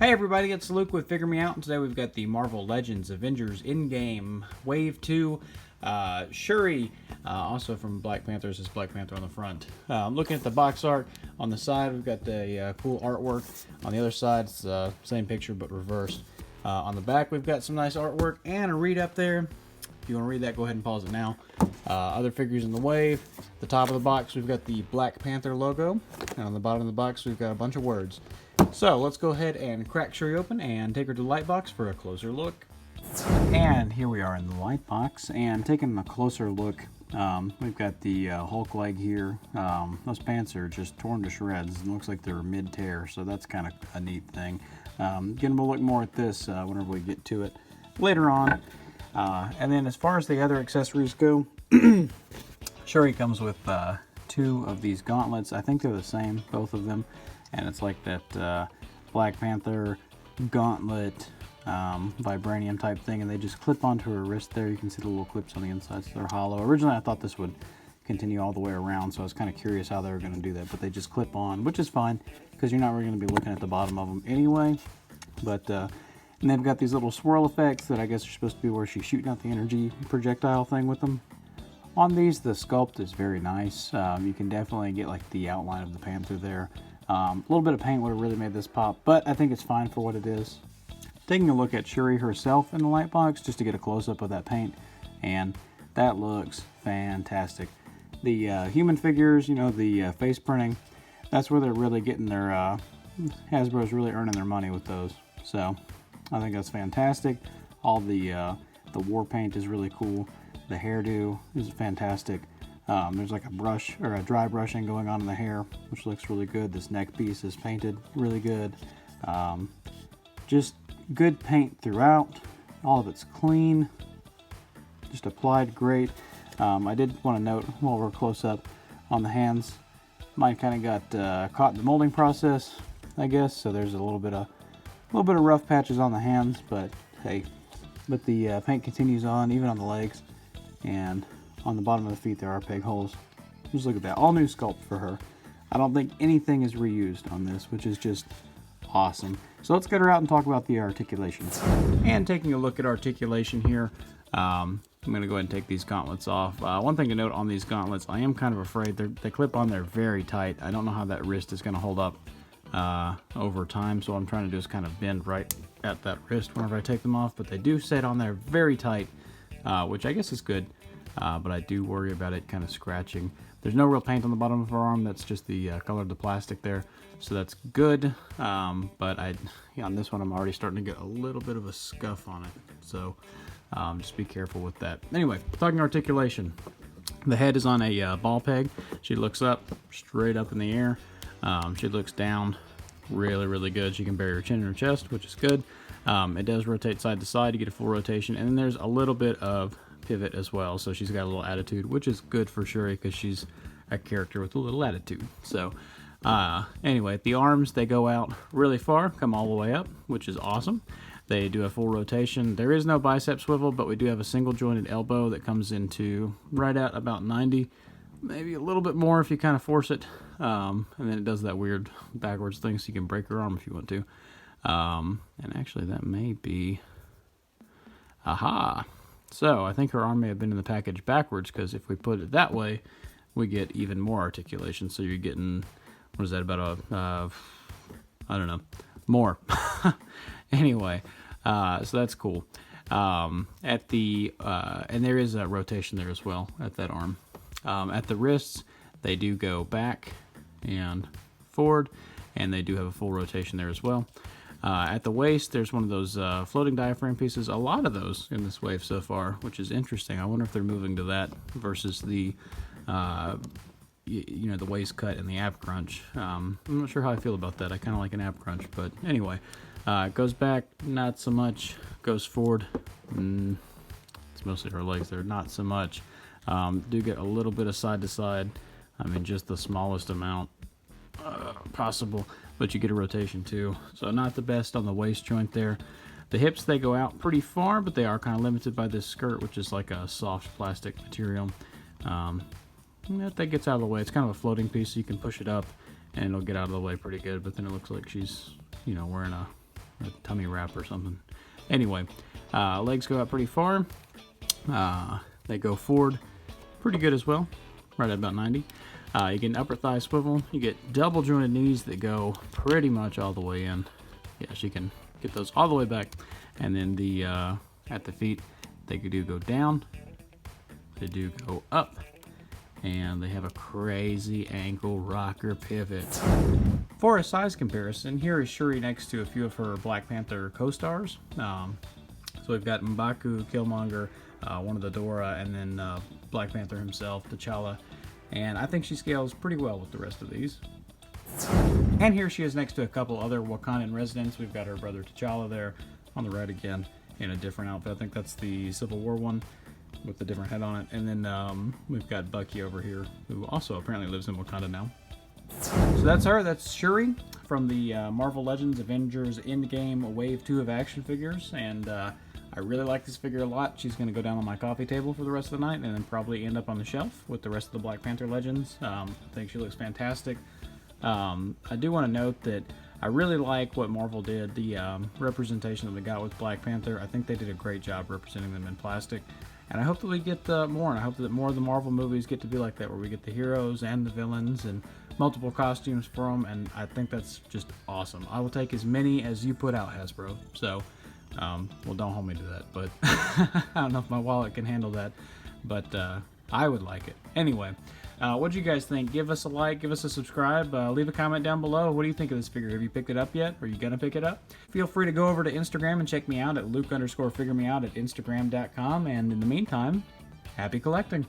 Hey everybody, it's Luke with Figure Me Out, and today we've got the Marvel Legends Avengers Endgame Wave 2 Shuri, also from Black Panther. This is Black Panther on the front. Looking at the box art, on the side we've got the cool artwork. On the other side it's the same picture but reversed. On the back we've got some nice artwork and a read up there. If you want to read that, go ahead and pause it now. Other figures in the wave. The top of the box we've got the Black Panther logo, and on the bottom of the box we've got a bunch of words. So let's go ahead and crack Shuri open and take her to the light box for a closer look. And here we are in the light box, and taking a closer look, we've got the Hulk leg here. Those pants are just torn to shreds. It looks like they're mid-tear, so that's kind of a neat thing. Getting a look more at this whenever we get to it later on. And then as far as the other accessories go, Shuri comes with two of these gauntlets. I think they're the same, both of them. And it's like that Black Panther gauntlet vibranium type thing, and they just clip onto her wrist there. You can see the little clips on the inside, so they're hollow. Originally I thought this would continue all the way around, so I was kind of curious how they were going to do that, but they just clip on, which is fine because you're not really going to be looking at the bottom of them anyway. But and they've got these little swirl effects that I guess are supposed to be where she's shooting out the energy projectile thing with them. On these, the sculpt is very nice. You can definitely get like the outline of the panther there. A little bit of paint would have really made this pop, but I think it's fine for what it is. Taking a look at Shuri herself in the light box, just to get a close-up of that paint, and that looks fantastic. The human figures, you know, the face printing, that's where they're really getting their, Hasbro's really earning their money with those. So, I think that's fantastic. All the war paint is really cool. The hairdo is fantastic. There's like a brush or a dry brushing going on in the hair, which looks really good. This neck piece is painted really good. Just good paint throughout. All of it's clean, just applied great. I did want to note while we're close up on the hands, mine kind of got caught in the molding process, I guess. So there's a little bit of rough patches on the hands, but hey, but the paint continues on, even on the legs, and on the bottom of the feet there are peg holes. Just look at that, all new sculpt for her. I don't think anything is reused on this, which is just awesome. So let's get her out and talk about the articulations. And taking a look at articulation here, I'm going to go ahead and take these gauntlets off. One thing to note on these gauntlets, I am kind of afraid they clip on there very tight. I don't know how that wrist is going to hold up over time, so what I'm trying to do is kind of bend right at that wrist whenever I take them off, but they do sit on there very tight, which I guess is good. But I do worry about it kind of scratching. There's no real paint on the bottom of her arm. That's just the color of the plastic there. So that's good. But on this one, I'm already starting to get a little bit of a scuff on it. So just be careful with that. Anyway, talking articulation. The head is on a ball peg. She looks up, straight up in the air. She looks down really, really good. She can bury her chin in her chest, which is good. It does rotate side to side to get a full rotation. And then there's a little bit of pivot as well, so she's got a little attitude, which is good for Shuri because she's a character with a little attitude. So anyway, the arms, they go out really far, come all the way up, which is awesome. They do a full rotation. There is no bicep swivel, but we do have a single jointed elbow that comes into right at about 90, maybe a little bit more if you kind of force it, and then it does that weird backwards thing, so you can break your arm if you want to. And actually that may be, aha. So I think her arm may have been in the package backwards, because if we put it that way, we get even more articulation. So you're getting, what is that, about a, I don't know, more. Anyway, so that's cool. At the, and there is a rotation there as well at that arm. At the wrists, they do go back and forward, and they do have a full rotation there as well. At the waist, there's one of those floating diaphragm pieces. A lot of those in this wave so far, which is interesting. I wonder if they're moving to that versus the, you know, the waist cut and the ab crunch. I'm not sure how I feel about that. I kind of like an ab crunch, but anyway. It goes back, not so much. Goes forward, it's mostly her legs there, not so much. Do get a little bit of side to side. I mean, just the smallest amount possible. But you get a rotation too, so not the best on the waist joint there. The hips, they go out pretty far, but they are kind of limited by this skirt, which is like a soft plastic material. That gets out of the way. It's kind of a floating piece, so you can push it up and it'll get out of the way pretty good, but then it looks like she's, you know, wearing a or tummy wrap or something. Anyway, legs go out pretty far. They go forward pretty good as well, right at about 90. You get an upper thigh swivel. You get double jointed knees that go pretty much all the way in. Yeah, she can get those all the way back. And then the at the feet, they do go down. They do go up. And they have a crazy ankle rocker pivot. For a size comparison, here is Shuri next to a few of her Black Panther co-stars. So we've got M'Baku, Killmonger, one of the Dora, and then Black Panther himself, T'Challa. And I think she scales pretty well with the rest of these. And here she is next to a couple other Wakandan residents. We've got her brother T'Challa there on the right again in a different outfit. I think that's the Civil War one with the different head on it. And then we've got Bucky over here, who also apparently lives in Wakanda now. So that's her. That's Shuri from the Marvel Legends Avengers Endgame Wave 2 of action figures. And I really like this figure a lot. She's going to go down on my coffee table for the rest of the night and then probably end up on the shelf with the rest of the Black Panther Legends. I think she looks fantastic. I do want to note that I really like what Marvel did, the representation that they got with Black Panther. I think they did a great job representing them in plastic. And I hope that we get more, and I hope that more of the Marvel movies get to be like that, where we get the heroes and the villains and multiple costumes for them, and I think that's just awesome. I will take as many as you put out, Hasbro. So, well, don't hold me to that, but I don't know if my wallet can handle that, but I would like it. Anyway, what do you guys think? Give us a like, give us a subscribe, leave a comment down below. What do you think of this figure? Have you picked it up yet? Are you gonna pick it up? Feel free to go over to Instagram and check me out at Luke_figuremeout at Instagram.com. And in the meantime, happy collecting.